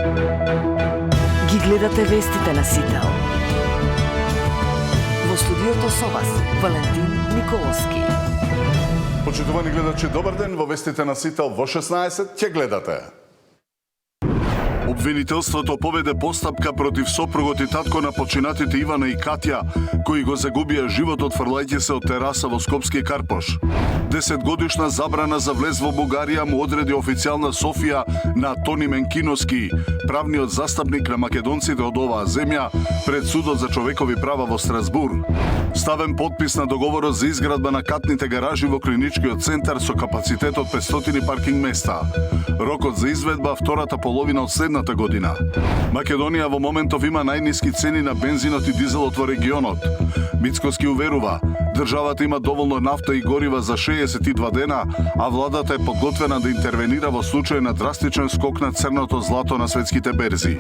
Ги гледате вестите на Сител. Во студиото со вас, Валентин Николовски. Почитувани гледачи, добар ден. Во вестите на Сител во 16 ќе гледате. Обвинителството поведе постапка против сопругот и татко на починатите Ивана и Катја, кои го загубија животот фрлајќи се од тераса во Скопски Карпош. 10-годишна забрана за влез во Бугарија му одреди официјална Софија на Тони Менкиновски, правниот застапник на македонците од оваа земја, пред Судот за човекови права во Страсбур. Ставен подпис на договорот за изградба на катните гаражи во клиничкиот центар со капацитет од 500 паркинг места. Рокот за изведба втората половина од следната година. Македонија во моментов има најниски цени на бензинот и дизелот во регионот. Мицкоски уверува, државата има доволно нафта и горива за 62 дена, а владата е подготвена да интервенира во случај на драстичен скок на црното злато на светските берзи.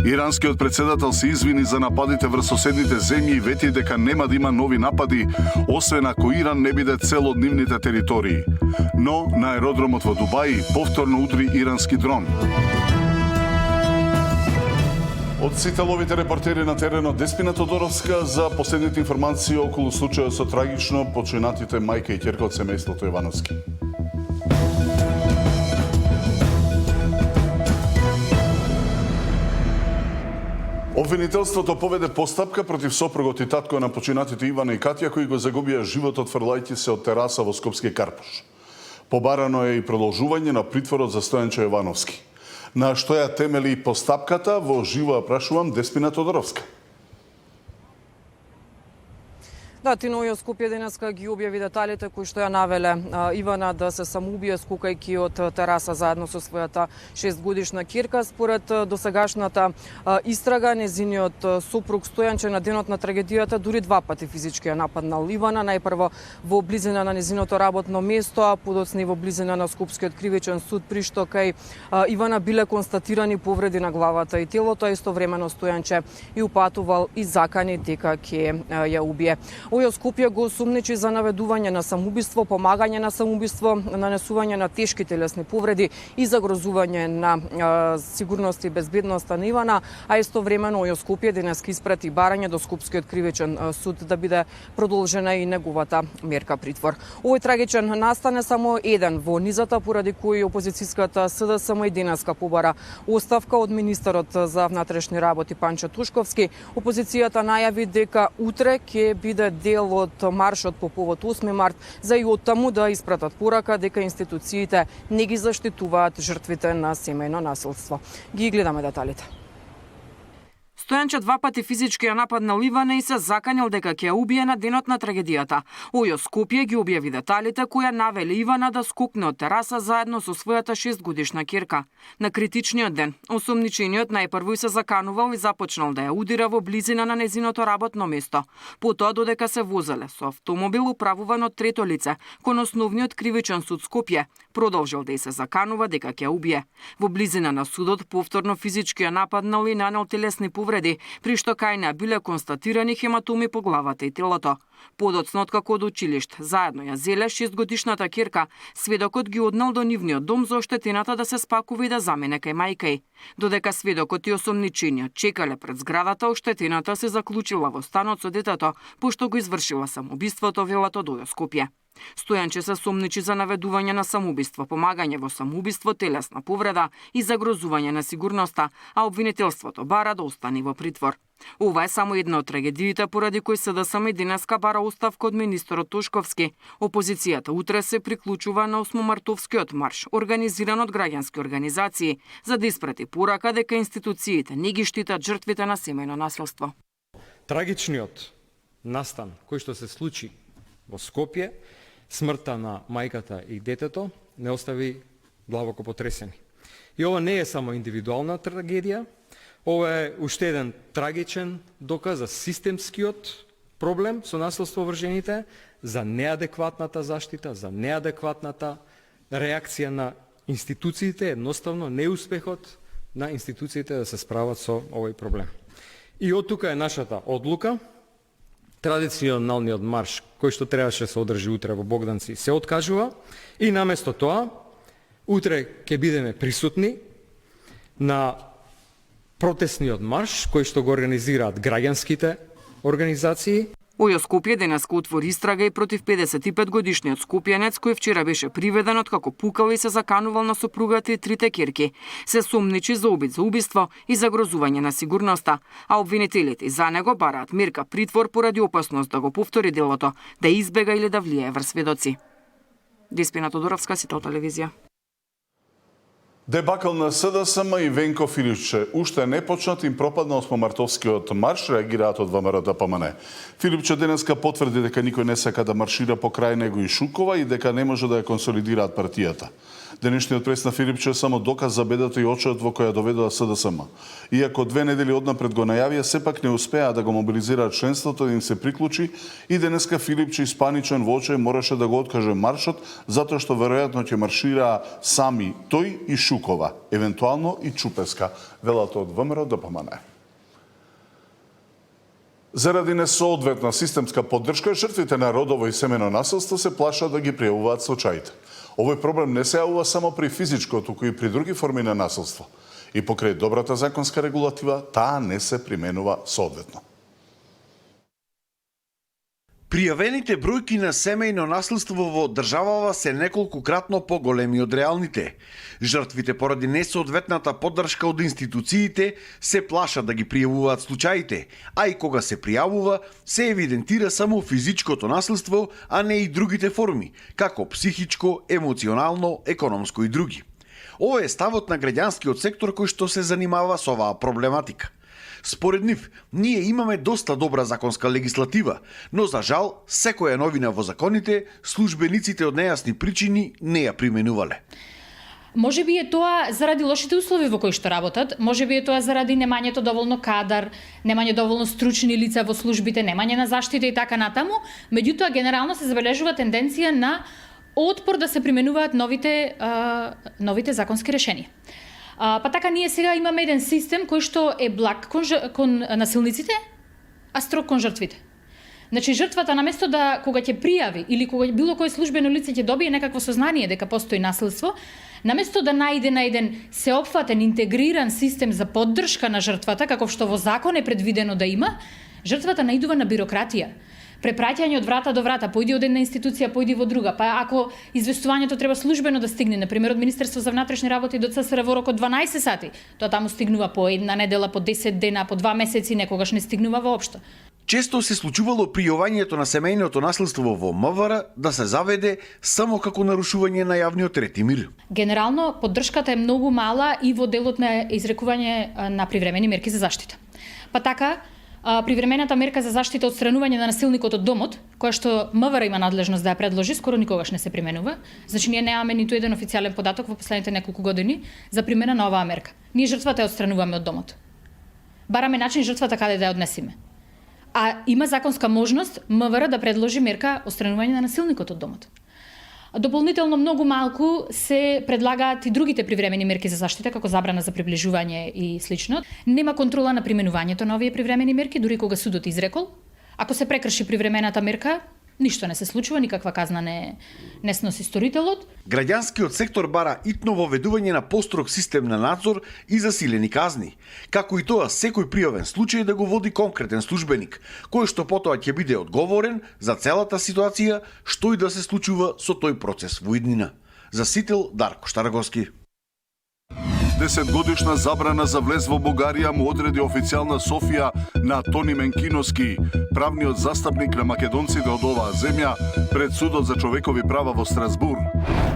Иранскиот председател се извини за нападите врз соседните земји и вети дека нема да има нови напади, освен ако Иран не биде цел од нивните територии. Но на аеродромот во Дубај повторно удри ирански дрон. Од Сителовите репортери на теренот Деспина Тодоровска за последните информации околу случајот со трагично починатите мајка и ќерка од семејството Јовановски. Обвинителството поведе постапка против сопругот и татко на починатите Ивана и Катја, кои го загубија животот фрлајќи се од тераса во Скопски Карпош. Побарано е и продолжување на притворот за Стојанче Јовановски. На што ја темели постапката, во живо ја прашувам Деспина Тодоровска. Да, Тино Скопје денеска ги објави деталите кои што ја навеле Ивана да се самоубие скукајќи од тераса заедно со својата 6-годишна ќерка. Според досегашната истрага, незиниот сопруг Стојанче на денот на трагедијата дури 2 пати физички ја нападнал Ивана, најпрво во близина на незиното работно место, а подоцна во близина на Скопскиот кривичен суд, при што кај Ивана биле констатирани повреди на главата и телото, а истовремено Стојанче и упатувал и закани дека ќе ја убие. Ојо Скопје го осумничи за наведување на самоубиство, помагање на самоубиство, нанесување на тешки телесни повреди и загрозување на сигурност и безбедноста на Ивана, а истовремено Ојо Скопје денеска испрати барање до Скопскиот кривичен суд да биде продолжена и неговата мерка притвор. Овој трагичен настан е само еден во низата поради кој опозицијската СДСМ и денеска побара оставка од министерот за внатрешни работи Панчо Тушковски. Опозицијата најави дека утре ќе биде дел од маршот по повод 8 март за и оттаму да испратат порака дека институциите не ги заштитуваат жртвите на семејно насилство. Ги гледаме деталите. Стојанче 2 пати физички ја нападнал Ивана и се заканил дека ќе ја убие на денот на трагедијата. Ојо Скопје ги објави деталите кои ја навели Ивана да скокне од тераса заедно со својата 6-годишна ќерка. На критичниот ден, осумничениот најпрво и се заканувал и започнал да ја удира во близина на незиното работно место. Потоа додека се возеле со автомобил управуван од трето лице, кон основниот кривичен суд Скопје, продолжил да и се заканува дека ќе ја убие. Во близина на судот повторно физички ја нападнал и нанел телесни повреди, при што кај неа биле констатирани хематоми по главата и телото. Подоцна откако од училиште заедно ја зеле 6-годишната ќерка, сведокот ги однел до нивниот дом за оштетената да се спакува и да замине кај мајка ѝ. Додека сведокот и осомничениот чекале пред зградата, оштетената се заклучила во станот со детето, пошто го извршила самоубиството, велат од Ојо Скопје. Стојанче се сомничи за наведување на самоубиство, помагање во самоубиство, телесна повреда и загрозување на сигурноста, а обвинителството бара да остане во притвор. Ова е само една од трагедиите поради кои СДСМ денеска бара оставка од министерот Тушковски. Опозицијата утре се приклучува на 8-мартовскиот марш, организиран од граѓански организации, за да испрати порака дека институциите не ги штитат жртвите на семејно насилство. Трагичниот настан кој што се случи во Скопје, смртта на мајката и детето, не остави длабоко потресени. И ова не е само индивидуална трагедија, ова е уште еден трагичен доказ за системскиот проблем со насилство врз жените, за неадекватната заштита, за неадекватната реакција на институциите, едноставно неуспехот на институциите да се справат со овој проблем. И од тука е нашата одлука. Традиционалниот марш, кој што требаше се одржи утре во Богданци, се откажува и наместо тоа, утре ќе бидеме присутни на протестниот марш кој што го организираат граѓанските организации. ОЈО Скопје денеска отвори истрага и против 55-годишниот скопјанец кој вчера беше приведен откако пукал и се заканувал на сопругата и трите ќерки. Се сумничи за обид за убиство и загрозување на сигурноста, а обвинителите за него бараат мерка притвор поради опасност да го повтори делото, да избега или да влијае врз сведоци. Деспина Тодоровска, Сител телевизија. Дебакал на СДСМ и Венко Филипче уште не почнат им пропадна осмомартовскиот марш, реагираат од ВМРО ДПМН. Филипче денеска потврди дека никој не сака да маршира покрај него и Шукова и дека не може да ја консолидираат партијата. Денешниот прес на Филипче само доказ за бедата и очот во која доведува СДСМ. Иако 2 недели однапред го најавија, сепак не успеа да го мобилизираат членството да им се приклучи и денеска Филипче испаничен во очи мораше да го откаже маршот затоа што веројатно ќе маршираа сами тој и Шукова, евентуално и Чупеска, велат од ВМРО ДПМН. Заради несоодветна системска поддршка, жртвите на родово и семено насилство се плашат да ги пријавуваат случаите. Овој проблем не се јавува само при физичко, туку и при други форми на насилство. И покрај добрата законска регулатива, таа не се применува соодветно. Пријавените бројки на семејно насилство во државава се неколкукратно поголеми од реалните. Жртвите поради несоодветната поддршка од институциите се плашат да ги пријавуваат случаите, а и кога се пријавува, се евидентира само физичкото насилство, а не и другите форми, како психичко, емоционално, економско и други. Ова е ставот на граѓанскиот сектор кој што се занимава со оваа проблематика. Според нив, ние имаме доста добра законска легислатива, но за жал, секоја новина во законите, службениците од нејасни причини не ја применувале. Може би е тоа заради лошите услови во кои што работат, може би е тоа заради немањето доволно кадар, немање доволно стручни лица во службите, немање на заштита и така натаму, меѓутоа генерално се забележува тенденција на отпор да се применуваат новите законски решенија. Па така ние сега имаме еден систем кој што е благ кон насилниците, а строг кон жртвите. Значи жртвата наместо да кога ќе пријави или кога било кој службено лице ќе добие некакво сознание дека постои насилство, наместо да најде на еден сеопфатен интегриран систем за поддршка на жртвата, каков што во закон е предвидено да има, жртвата наидува на бирократија. Препраќање од врата до врата, појди од една институција, појди во друга. Па ако известувањето треба службено да стигне, на пример од Министерство за внатрешни работи до ЦСР во рок од 12 сати, тоа таму стигнува по една недела, по 10 дена, по 2 месеци, некогаш не стигнува воопшто. Често се случувало пријавањето на семејното насилство во МВР да се заведе само како нарушување на јавниот ред и мир. Генерално, поддршката е многу мала и во делот на изрекување на привремени мерки за заштита. Па така, привремената мерка за заштита од странување на насилникот од домот, која што МВР има надлежност да ја предложи, скоро никогаш не се применува. Значи ние немаме ниту еден официјален податок во последните неколку години за примена на оваа мерка. Ние жртвата ја отстрануваме од домот. Бараме начин жртвата каде да ја однесеме. А има законска можност МВР да предложи мерка отстранување на насилникот од домот. Дополнително многу малку се предлагаат и другите привремени мерки за заштита, како забрана за приближување и слично. Нема контрола на применувањето на овие привремени мерки, дури кога судот изрекол. Ако се прекрши привремената мерка, ништо не се случува, никаква казна не сноси сторителот. Граѓанскиот сектор бара итно воведување на построг систем на надзор и засилени казни, како и тоа секој пријавен случај да го води конкретен службеник, кој што потоа ќе биде одговорен за целата ситуација, што и да се случува со тој процес во иднина. За Сител, Дарко Штарговски. 10-годишна забрана за влез во Бугарија му одреди официјална Софија на Тони Менкиновски, правниот застапник на македонците од оваа земја, пред судот за човекови права во Страсбур.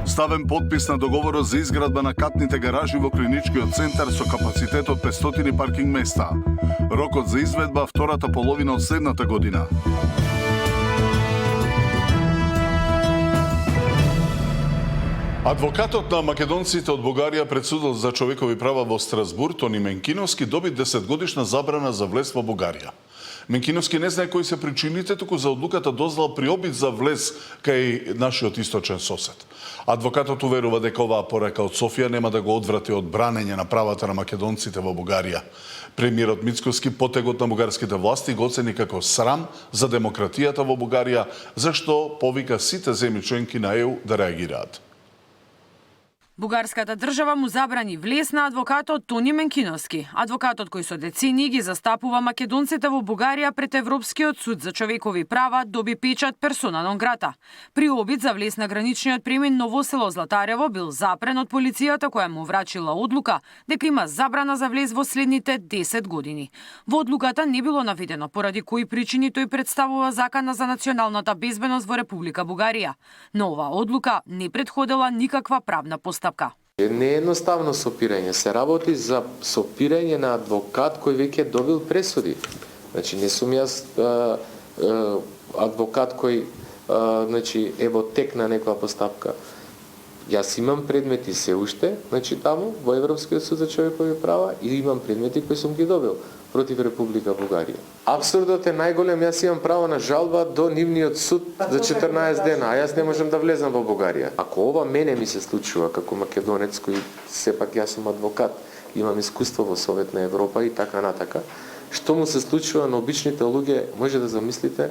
Ставен подпис на договорот за изградба на катните гаражи во клиничкиот центар со капацитет од 500 паркинг места. Рокот за изведба втората половина од следната година. Адвокатот на македонците од Бугарија пред судот за човекови права во Страсбур, Тони Менкиновски, доби 10-годишна забрана за влез во Бугарија. Менкиновски не знае кои се причините, туку за одлуката дознал при обид за влез кај нашиот источен сосед. Адвокатот уверува дека оваа порека од Софија нема да го одврати од бранење на правата на македонците во Бугарија. Премиерот Мицкоски потегот на бугарските власти го оцени како срам за демократијата во Бугарија, зашто повика сите земји членки на ЕУ да реагираат. Бугарската држава му забрани влез на адвокатот Тони Менкиновски, адвокатот кој со децении ги застапува македонците во Бугарија пред Европскиот суд за човекови права, доби печат персона нон грата. При обид за влез на граничниот премин Новосело Златарево бил запрен од полицијата која му врачила одлука дека има забрана за влез во следните 10 години. Во одлуката не било наведено поради кои причини тој представува закана за националната безбедност во Република Бугарија. Но оваа одлука не претходела никаква правна постапка. Не е едноставно сопирање, се работи за сопирање на адвокат кој веќе добил пресуди. Значи не сум јас адвокат кој е во тек на некоја постапка. Јас имам предмети се уште, таму во Европскиот суд за човекови права и имам предмети кои сум ги добил против Република Бугарија. Абсурдот е најголем, јас имам право на жалба до нивниот суд за 14 дена, а јас не можам да влезам во Бугарија. Ако ова мене ми се случува како македонец кој сепак јас сум адвокат, имам искуство во Совет на Европа и така натака, што му се случува на обичните луѓе, може да замислите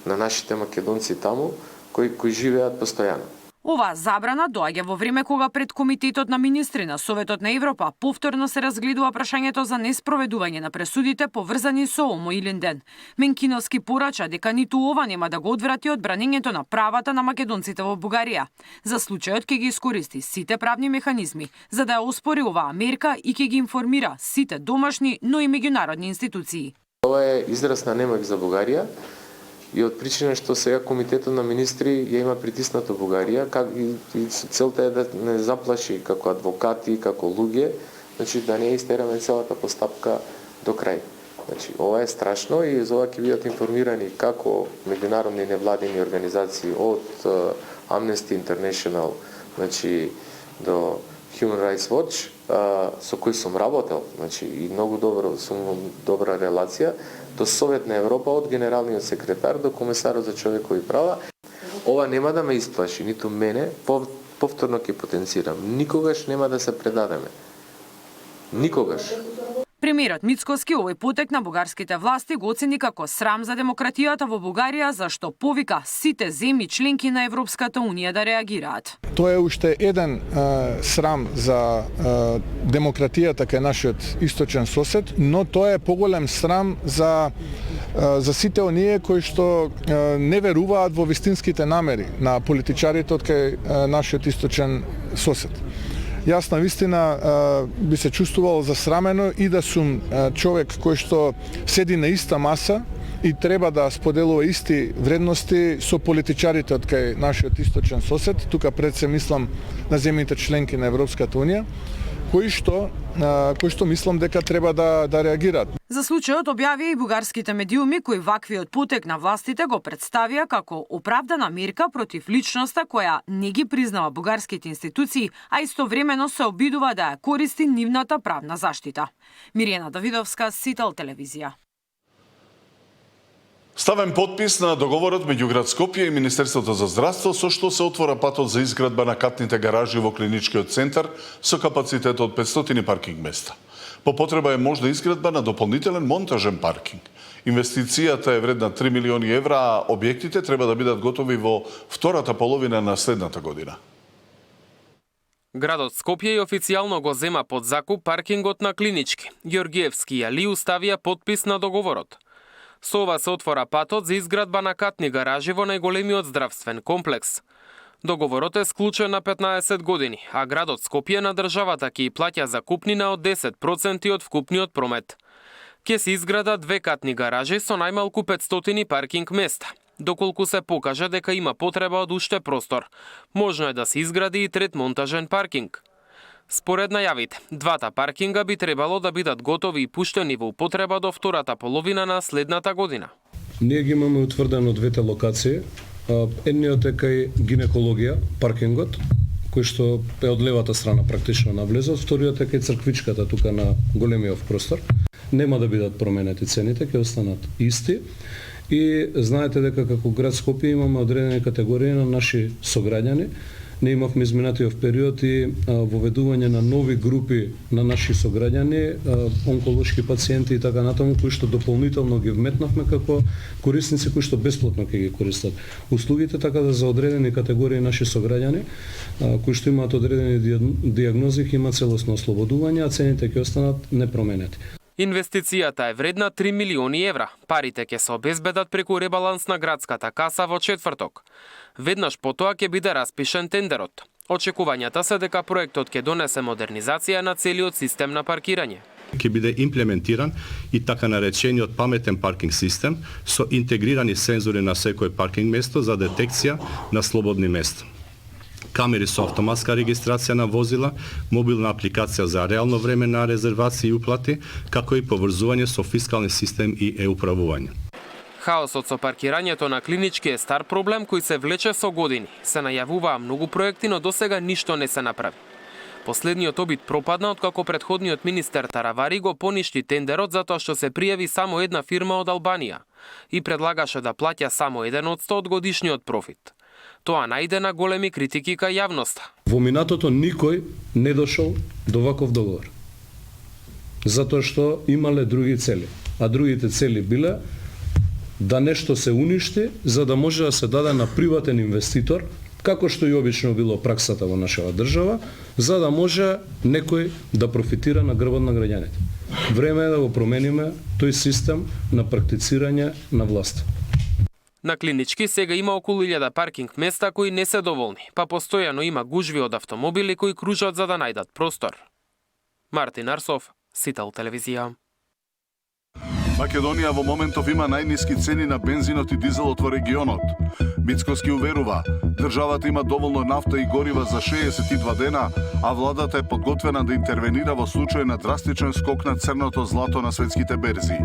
на нашите македонци таму кои живеат постојано. Оваа забрана доаѓа во време кога пред Комитетот на министри на Советот на Европа повторно се разгледува прашањето за неспроведување на пресудите поврзани со Омо Илинден. Менкиновски порача дека ниту ова нема да го одврати од бранењето на правата на македонците во Бугарија. За случајот ќе ги искористи сите правни механизми за да ја оспори оваа мерка и ќе ги информира сите домашни, но и меѓународни институции. Ова е израз на немој за Бугарија. И од причина што сега Комитетот на министри ја има притиснато Бугарија, и целта е да не заплаши како адвокати, како луѓе, да не истераме целата постапка до крај. Ова е страшно и за ова ќе бидат информирани како меѓународни невладини организации од Amnesty International, до Human Rights Watch, со кои сум работел, и многу добра релација, до Совет на Европа, од генералниот секретар до комесарот за човекови права. Ова нема да ме исплаши, ниту мене, повторно ќе потенцирам. Никогаш нема да се предадеме. Никогаш. Премиерот Мицкоски овој потек на бугарските власти го оцени како срам за демократијата во Бугарија, зашто повика сите земји членки на Европската Унија да реагираат. Тоа е уште еден срам за демократијата кај нашиот источен сосед, но тоа е поголем срам за сите оние кои што не веруваат во вистинските намери на политичарите од кај нашиот источен сосед. Јас на вистина би се чувствувал засрамено и да сум човек кој што седи на иста маса и треба да споделува исти вредности со политичарите од кај нашиот источен сосед. Тука пред се мислам на земјите членки на Европската Унија, кои што мислам дека треба да реагираат. За случајот објавија и бугарските медиуми кои ваквиот потек на властите го представија како оправдана мерка против личноста која не ги признава бугарските институции, а истовремено се обидува да ја користи нивната правна заштита. Мирјана Давидовска, Сител телевизија. Ставен подпис на договорот меѓу град Скопје и Министерството за здравство со што се отвора патот за изградба на катните гаражи во клиничкиот центар со капацитет од 500 паркинг места. По потреба е можна изградба на дополнителен монтажен паркинг. Инвестицијата е вредна 3 милиони евра, а објектите треба да бидат готови во втората половина на следната година. Градот Скопје официјално го зема под закуп паркингот на Клинички. Ѓоргиевски и Алиу ставија подпис на договорот. Со ова се отвора патот за изградба на катни гаражи во најголемиот здравствен комплекс. Договорот е склучен на 15 години, а градот Скопје на државата ќе плаќа закупнина од 10% од вкупниот промет. Ќе се изградат 2 катни гаражи со најмалку 500 паркинг места. Доколку се покаже дека има потреба од уште простор, можно е да се изгради и трет монтажен паркинг. Според најавите, двата паркинга би требало да бидат готови и пуштени во употреба до втората половина на следната година. Ние ги имаме утврдено двете локации. Едниот е кај гинекологија, паркингот, кој што е од левата страна практично на влезот, вториот е кај црквичката, тука на големиот простор. Нема да бидат променети цените, ќе останат исти. И знаете дека како град Скопје имаме одредени категории на наши сограѓани не имавме изминатиот период и воведување на нови групи на наши сограѓани, онколошки пациенти и така натаму, кои што дополнително ги вметнавме како корисници кои што бесплатно ќе ги користат услугите, така да за одредени категории наши сограѓани кои што имаат одредени диагнози ќе имаат целосно ослободување, а цените ќе останат непроменети. Инвестицијата е вредна 3 милиони евра. Парите ќе се обезбедат преку ребаланс на градската каса во четврток. Веднаш потоа ќе биде распишен тендерот. Очекувањата се дека проектот ќе донесе модернизација на целиот систем на паркирање. Ќе биде имплементиран и така наречениот паметен паркинг систем со интегрирани сензори на секој паркинг место за детекција на слободни места. Камери со автоматска регистрација на возила, мобилна апликација за реално време на резервации и уплати, како и поврзување со фискални систем и е-управување. Хаосот со паркирањето на Клинички е стар проблем кој се влече со години. Се најавуваа многу проекти, но досега ништо не се направи. Последниот обид пропадна откако претходниот министер Таравари го поништи тендерот затоа што се пријави само една фирма од Албанија и предлагаше да плаќа само 1% од годишниот профит. Тоа најде на големи критики кај јавноста. Во минатото никој не дошол до ваков договор. Затоа што имале други цели. А другите цели биле да нешто се уништи за да може да се даде на приватен инвеститор, како што и обично било праксата во нашава држава, за да може некој да профитира на грбот на граѓаните. Време е да го промениме тој систем на практицирање на власт. На Клинички сега има околу 1000 паркинг места кои не се доволни, па постојано има гужви од автомобили кои кружат за да најдат простор. Мартин Арсов, Сител телевизија. Македонија во моментов има најниски цени на бензинот и дизелот во регионот. Мицкоски уверува, државата има доволно нафта и горива за 62 дена, а владата е подготвена да интервенира во случај на драстичен скок на црното злато на светските берзи.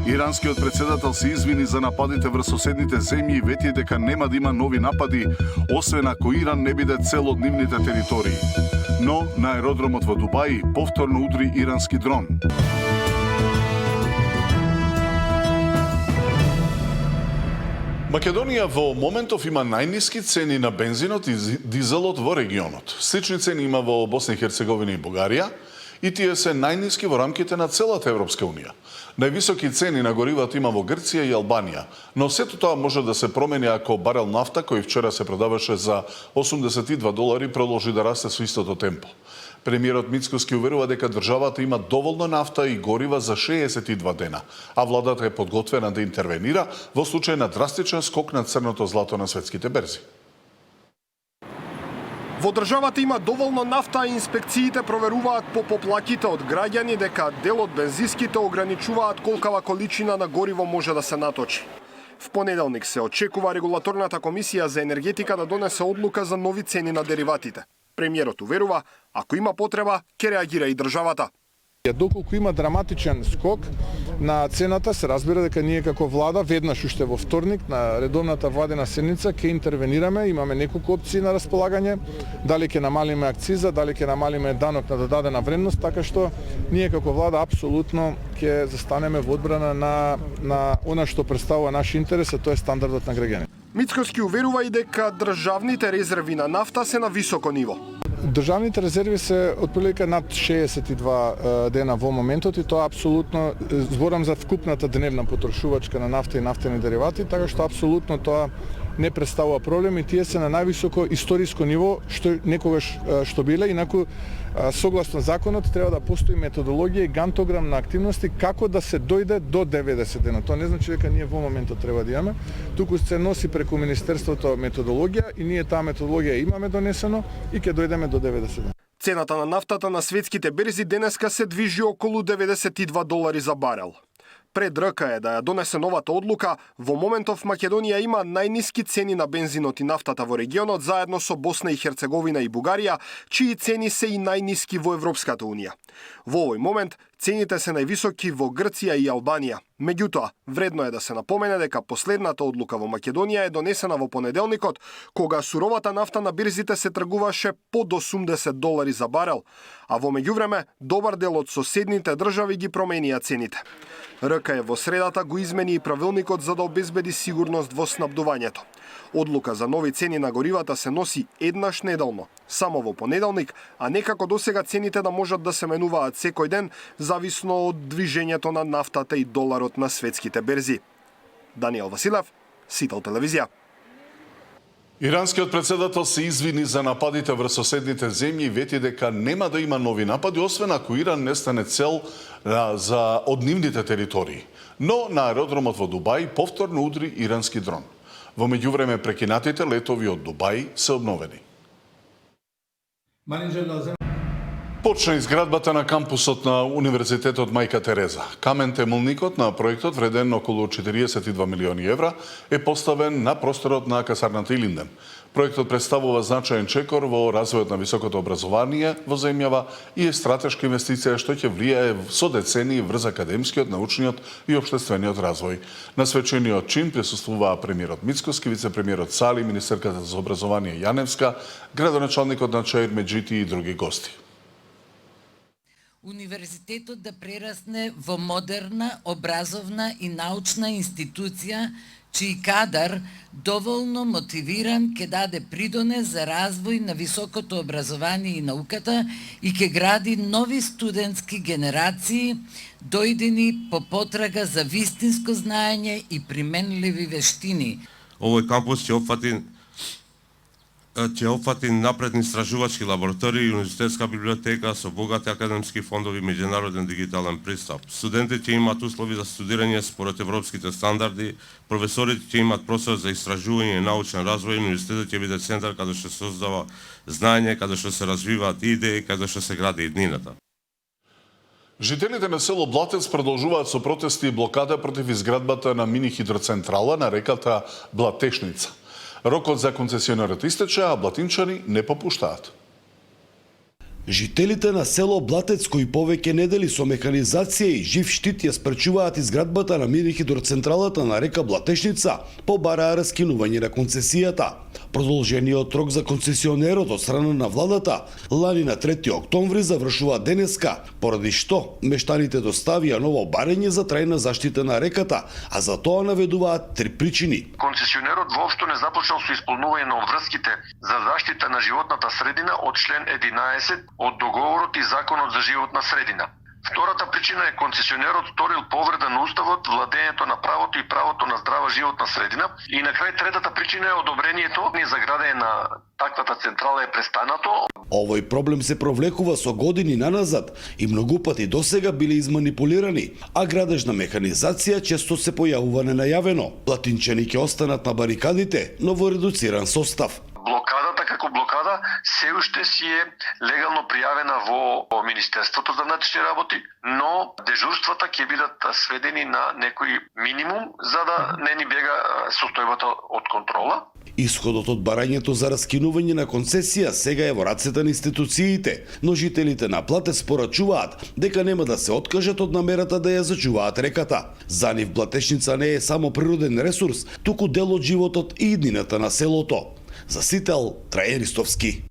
Иранскиот председател се извини за нападите врз соседните земји и вети дека нема да има нови напади, освен ако Иран не биде цел од нивните територии. Но на аеродромот во Дубај повторно удри ирански дрон. Македонија во моментов има најниски цени на бензинот и дизелот во регионот. Слични цени има во Босна и Херцеговина и Бугарија и тие се најниски во рамките на целата Европска унија. Највисоки цени на горивото има во Грција и Албанија, но сето тоа може да се промени ако барел нафта, кој вчера се продаваше за $82, продолжи да расте со истото темпо. Премиерот Мицкоски уверува дека државата има доволно нафта и горива за 62 дена, а владата е подготвена да интервенира во случај на драстичен скок на црното злато на светските берзи. Во државата има доволно нафта и инспекциите проверуваат по поплаките од граѓани дека дел од бензиските ограничуваат колкава количина на гориво може да се наточи. В понеделник се очекува регулаторната комисија за енергетика да донесе одлука за нови цени на дериватите. Премиерот уверува, ако има потреба, ќе реагира и државата. Доколку има драматичен скок на цената, се разбира дека ние како влада веднаш уште во вторник на редовната владена седница ќе интервенираме, имаме неколку опции на располагање, дали ќе намалиме акциза, дали ќе намалиме данок на додадена вредност, така што ние како влада апсолутно ќе застанеме во одбрана на она што представува наш интерес, а тоа е стандардот на граѓаните. Мицкоски уверува и дека државните резерви на нафта се на високо ниво. Државните резерви се отприлика над 62 дена во моментот и тоа апсолутно, зборам за вкупната дневна потрошувачка на нафта и нафтени деривати, така што апсолутно тоа не представува проблем и тие се на највисоко историско ниво што некогаш што биле, инаку согласно законот треба да постои методологија и гантограм на активности како да се дојде до 90 дена. Тоа не значи дека ние во моментот треба да имаме, туку се носи преку Министерството методологија и ние таа методологија имаме донесено и ќе дојдеме до 90 дена. Цената на нафтата на светските берзи денеска се движи околу $92 за барел. Пред РК е да ја донесе новата одлука, во моментов Македонија има најниски цени на бензинот и нафтата во регионот заедно со Босна и Херцеговина и Бугарија, чии цени се и најниски во Европската унија. Во овој момент Цените се највисоки во Грција и Албанија. Меѓутоа, вредно е да се напомене дека последната одлука во Македонија е донесена во понеделникот, кога суровата нафта на бирзите се тргуваше под $80 за барел, а во меѓувреме добар дел од соседните држави ги променија цените. РК во средата го измени и правилникот за да обезбеди сигурност во снабдувањето. Одлука за нови цени на горивата се носи еднаш неделно, само во понеделник, а не како досега цените да можат да се менуваат секој ден, зависно од движењето на нафтата и доларот на светските берзи. Даниел Василев, Сител телевизија. Иранскиот председател се извини за нападите врз соседните земји и вети дека нема да има нови напади, освен ако Иран не стане цел за од нивните територии. Но на аеродромот во Дубај повторно удри ирански дрон. Во меѓувреме прекинатите летови од Дубај се обновени. Почна изградбата на кампусот на Универзитетот Мајка Тереза. Камен темелникот на проектот, вреден околу 42 милиони евра, е поставен на просторот на касарната Илинден. Проектот представува значаен чекор во развојот на високото образование во земјава и е стратешка инвестиција што ќе влијае со децении врз академскиот, научниот и општествениот развој. На свечениот чин присуствуваа премиерот Мицкоски, вице-премиерот Сали, министерката за образование Јаневска, градоначалникот на Чаир Меджити и други гости. Универзитетот да прерасне во модерна, образовна и научна институција, чиј кадар доволно мотивиран ќе даде придонес за развој на високото образование и науката и ќе гради нови студентски генерации, дојдени по потрага за вистинско знаење и применливи вештини. Овој кампус ќе опфати напредни истражувачки лаборатории и универзитетска библиотека со богати академски фондови и меѓународен дигитален пристап. Студентите ќе имаат услови за студирање според европските стандарди, професорите ќе имаат простор за истражување и научен развој, универзитетот ќе биде центар каде што се создава знаење, каде што се развиваат идеи, каде што се гради иднината. Жителите на село Блатец продолжуваат со протести и блокада против изградбата на мини хидроцентрала на реката Блатешница. Рокот за концесионерот истече, а блатинчани не попуштаат. Жителите на село Блатец, кои повеќе недели со механизација и жив штит ја спречуваат изградбата на мини хидроцентралата на река Блатешница, побараа раскинување на концесијата. Продолжениот рок за концесионерот од страна на владата лани на 3 октомври завршува денеска, поради што мештаните доставија ново барење за трајна заштита на реката, а за тоа наведуваат 3 причини. Концесионерот воопшто не започнал со исполнување на обврските за заштита на животната средина од член 11 од договорот и законот за животна средина. Втората причина е концесионерот сторил повреда на уставот, владењето на правото и правото на здрава животна средина. И на крај третата причина е одобрението за градење на таквата централа е престанато. Овој проблем се провлекува со години наназад и многу пати досега биле изманипулирани, а градеж на механизација често се појавува ненајавено. Платинчани ќе останат на барикадите, но во редуциран состав. Блокадата како блокада се уште си е легално пријавена во Министерството за внатрешни работи, но дежурствата ќе бидат сведени на некој минимум за да не ни бега состојбата од контрола. Исходот од барањето за раскинување на концесија сега е во рацете на институциите, но жителите на Блатец порачуваат дека нема да се откажат од намерата да ја зачуваат реката. За нив Блатешница не е само природен ресурс, туку дел од животот и иднината на селото. За Сител, Трајан Ристовски.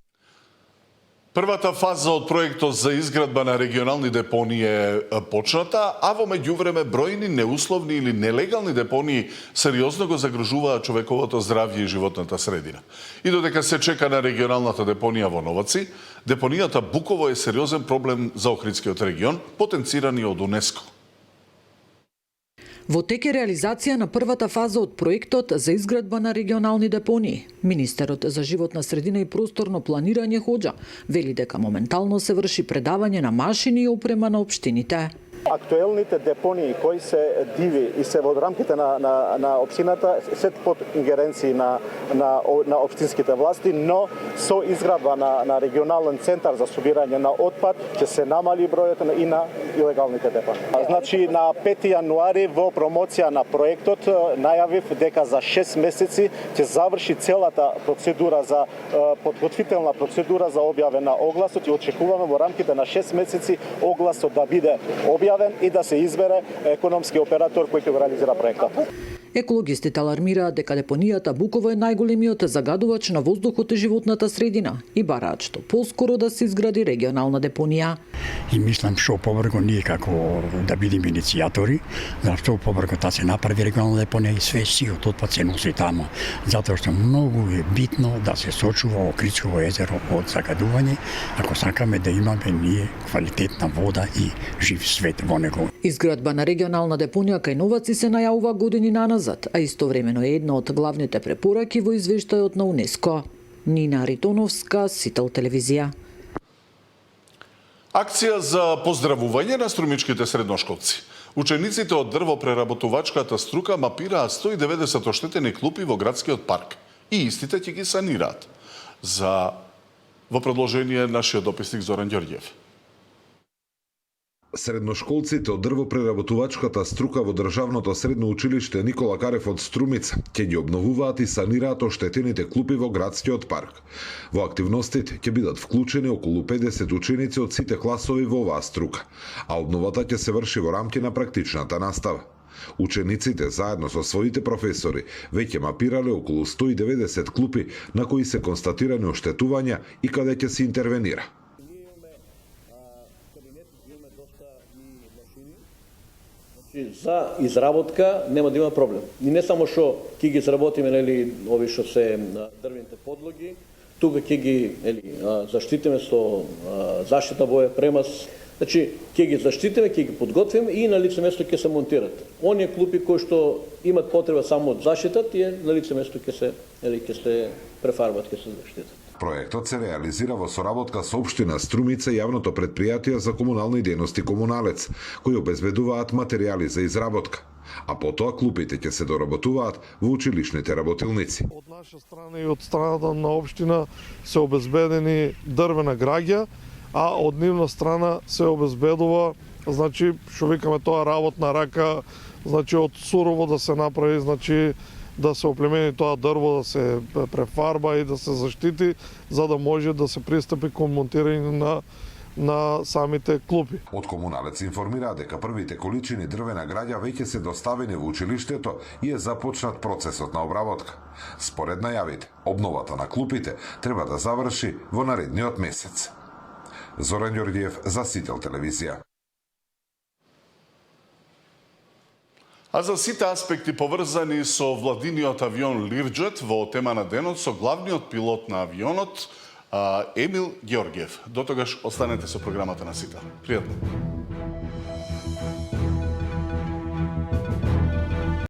Првата фаза од проектот за изградба на регионални депонии е почната, а во меѓувреме бројни неусловни или нелегални депонии сериозно го загружуваат човековото здравје и животната средина. И додека се чека на регионалната депонија во Новаци, депонијата Буково е сериозен проблем за Охридскиот регион, потенциран и од УНЕСКО. Во тек е реализација на првата фаза од проектот за изградба на регионални депонии. Министерот за животна средина и просторно планирање Хоџа вели дека моментално се врши предавање на машини и опрема на општините. Актуелните депонии кои се диви и се во рамките на општината се под ингеренции на општинските власти, но со изградба на регионален центар за собирање на отпад ќе се намали бројот и на илегалните депонии. Значи на 5 јануари во промоција на проектот најавив дека за 6 месеци ќе заврши целата процедура за подготвителна процедура за објаве на огласот и очекуваме во рамките на 6 месеци огласот да биде објавен и да се избере економски оператор кој ќе го реализира проектот. Екологистите алармираат дека депонијата Буково е најголемиот загадувач на воздухот и животната средина и бараат што поскоро да се изгради регионална депонија. И мислам што побрзо ние како да бидеме иницијатори, зашто побрзо да се направи регионална депонија и све сиот отпад се носи таму, затоа што многу е битно да се сочува Охридсково езеро од загадување, ако сакаме да имаме ние квалитетна вода и жив свет во него. Изградба на регионална депонија кај Новаци се најавува години наназад, а истовремено е една од главните препораки во извештајот на УНЕСКО. Нина Ритоновска, Сител телевизија. Акција за поздравување на струмичките средношколци. Учениците од дрвопреработувачката струка мапираат 190 оштетени клупи во градскиот парк и истите ќе ги санираат. Во продолжение нашиот дописник Зоран Ѓорѓиев. Средношколците од дрвопреработувачката струка во државното средно училиште Никола Карев од Струмица ќе ги обновуваат и санираат оштетените клупи во градскиот парк. Во активностите ќе бидат вклучени околу 50 ученици од сите класови во оваа струка, а обновата ќе се врши во рамки на практичната настава. Учениците заедно со своите професори веќе мапирале околу 190 клупи на кои се констатирани оштетувања и каде ќе се интервенира. За изработка нема да има проблем. И не само што ќе ги изработиме ови што се дрвените подлоги, тука ќе ги заштитиме со заштитна боја премас. Значи ќе ги заштитиме, ќе ги подготвиме и на лице место ќе се монтират. Оние клупи кои што имат потреба само од заштита, тие на лице место ќе се префарбат, ќе се заштитат. Проектот се реализира во соработка со општина Струмица и јавното претпријатие за комунални дејности Комуналец, кои обезбедуваат материјали за изработка, а потоа клупите ќе се доработуваат во училишните работилници. Од наша страна и од страната на општина се обезбедени дрвена граѓа, а од нивна страна се обезбедува, значи, што викаме тоа работна рака, значи од сурово да се направи, значи да се оплемени тоа дрво, да се префарба и да се заштити, за да може да се пристапи кон монтирање на самите клупи. Од Комуналец информира дека првите количини дрвена граѓа веќе се доставени во училиштето и е започнат процесот на обработка. Според најавите, обновата на клупите треба да заврши во наредниот месец. Зоран Ѓорѓиев за Сител телевизија. А за сите аспекти поврзани со владиниот авион Лирџет во тема на денот со главниот пилот на авионот Емил Ѓорѓиев. До тогаш останете со програмата на Сител. Пријатно.